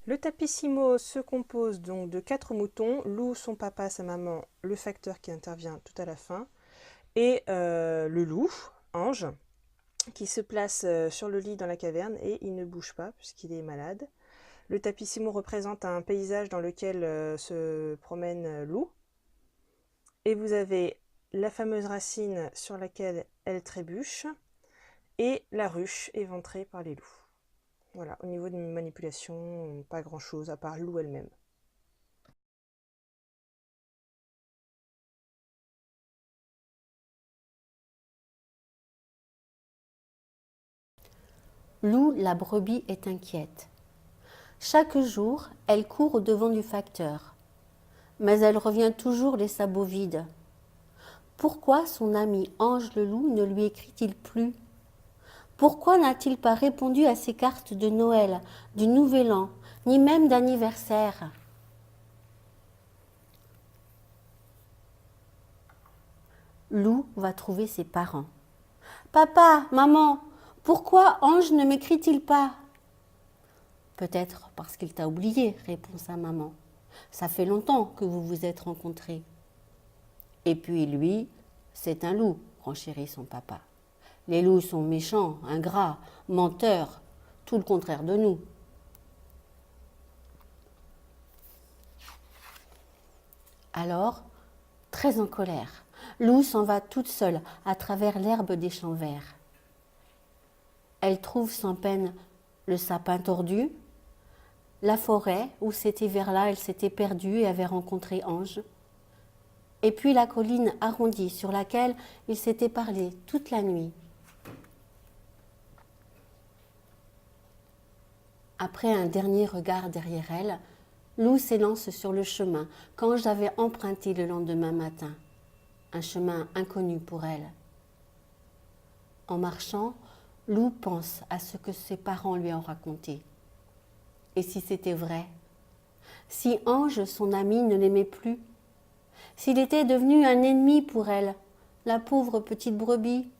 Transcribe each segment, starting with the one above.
Le tapissimo se compose donc de 4 moutons, Lou, son papa, sa maman, le facteur qui intervient tout à la fin, et le loup, Ange, qui se place sur le lit dans la caverne et il ne bouge pas puisqu'il est malade. Le tapissimo représente un paysage dans lequel se promène Lou. Et vous avez la fameuse racine sur laquelle elle trébuche et la ruche éventrée par les loups. Voilà, au niveau de manipulation, pas grand chose à part Lou elle-même. Lou, la brebis, est inquiète. Chaque jour, elle court au-devant du facteur. Mais elle revient toujours les sabots vides. Pourquoi son ami Ange le loup ne lui écrit-il plus? Pourquoi n'a-t-il pas répondu à ses cartes de Noël, du Nouvel An, ni même d'anniversaire? Lou va trouver ses parents. Papa, maman, pourquoi Ange ne m'écrit-il pas? Peut-être parce qu'il t'a oublié, répond sa maman. Ça fait longtemps que vous vous êtes rencontrés. Et puis lui, c'est un loup, renchérit son papa. Les loups sont méchants, ingrats, menteurs, tout le contraire de nous. Alors, très en colère, Lou s'en va toute seule à travers l'herbe des champs verts. Elle trouve sans peine le sapin tordu, la forêt où cet hiver-là elle s'était perdue et avait rencontré Ange, et puis la colline arrondie sur laquelle ils s'étaient parlé toute la nuit. Après un dernier regard derrière elle, Lou s'élance sur le chemin qu'Ange avait emprunté le lendemain matin, un chemin inconnu pour elle. En marchant, Lou pense à ce que ses parents lui ont raconté. Et si c'était vrai? Si Ange, son ami, ne l'aimait plus? S'il était devenu un ennemi pour elle, la pauvre petite brebis?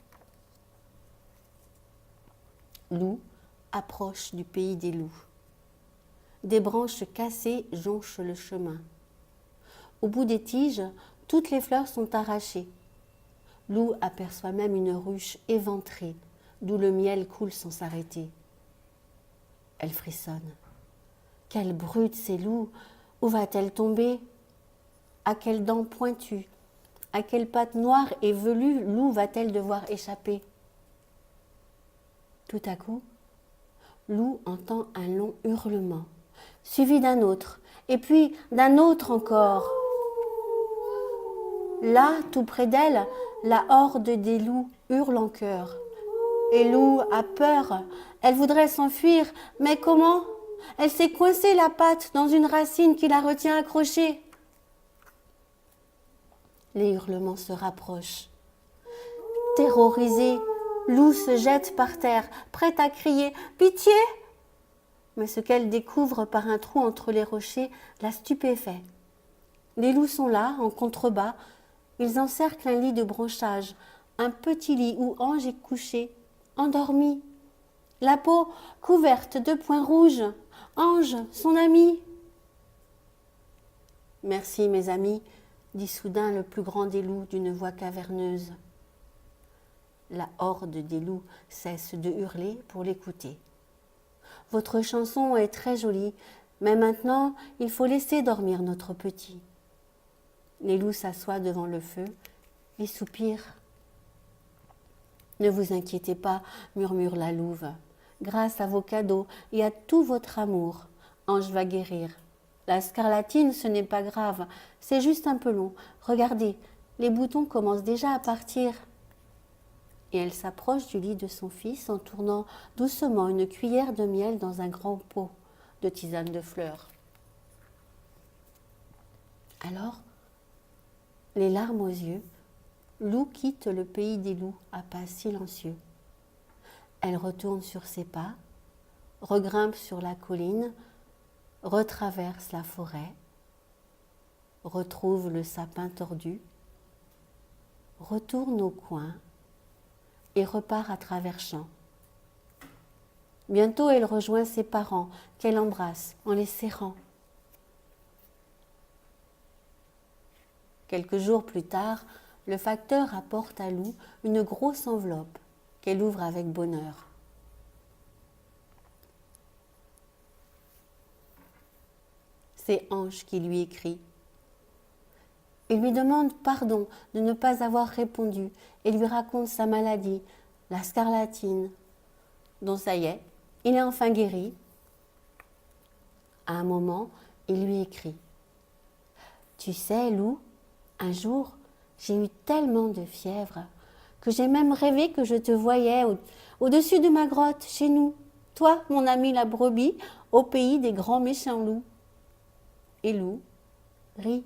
Lou approche du pays des loups. Des branches cassées jonchent le chemin. Au bout des tiges, toutes les fleurs sont arrachées. Lou aperçoit même une ruche éventrée, d'où le miel coule sans s'arrêter. Elle frissonne. Quelle brute c'est Lou! Où va-t-elle tomber? À quelles dents pointues, à quelles pattes noires et velues Lou va-t-elle devoir échapper? Tout à coup, Lou entend un long hurlement, suivi d'un autre, et puis d'un autre encore. Là, tout près d'elle, la horde des loups hurle en chœur. Et Lou a peur, elle voudrait s'enfuir, mais comment? Elle s'est coincée la patte dans une racine qui la retient accrochée. Les hurlements se rapprochent. Terrorisée, Lou se jette par terre, prête à crier « Pitié !» Mais ce qu'elle découvre par un trou entre les rochers la stupéfait. Les loups sont là, en contrebas. Ils encerclent un lit de branchages, un petit lit où Ange est couché, endormi. La peau couverte de points rouges. Ange, son ami. Merci, mes amis, dit soudain le plus grand des loups d'une voix caverneuse. La horde des loups cesse de hurler pour l'écouter. Votre chanson est très jolie, mais maintenant il faut laisser dormir notre petit. Les loups s'assoient devant le feu et soupirent. Ne vous inquiétez pas, murmure la louve. Grâce à vos cadeaux et à tout votre amour, Ange va guérir. La scarlatine, ce n'est pas grave, c'est juste un peu long. Regardez, les boutons commencent déjà à partir. Et elle s'approche du lit de son fils en tournant doucement une cuillère de miel dans un grand pot de tisane de fleurs. Alors, les larmes aux yeux, Lou quitte le pays des loups à pas silencieux. Elle retourne sur ses pas, regrimpe sur la colline, retraverse la forêt, retrouve le sapin tordu, retourne au coin et repart à travers champs. Bientôt, elle rejoint ses parents, qu'elle embrasse en les serrant. Quelques jours plus tard, le facteur apporte à Lou une grosse enveloppe qu'elle ouvre avec bonheur. C'est Ange qui lui écrit. Il lui demande pardon de ne pas avoir répondu et lui raconte sa maladie, la scarlatine, dont ça y est, il est enfin guéri. À un moment, il lui écrit. Tu sais, Lou, un jour, j'ai eu tellement de fièvre que j'ai même rêvé que je te voyais au-dessus de ma grotte, chez nous. Toi, mon ami la brebis, au pays des grands méchants loups. Et Lou rit.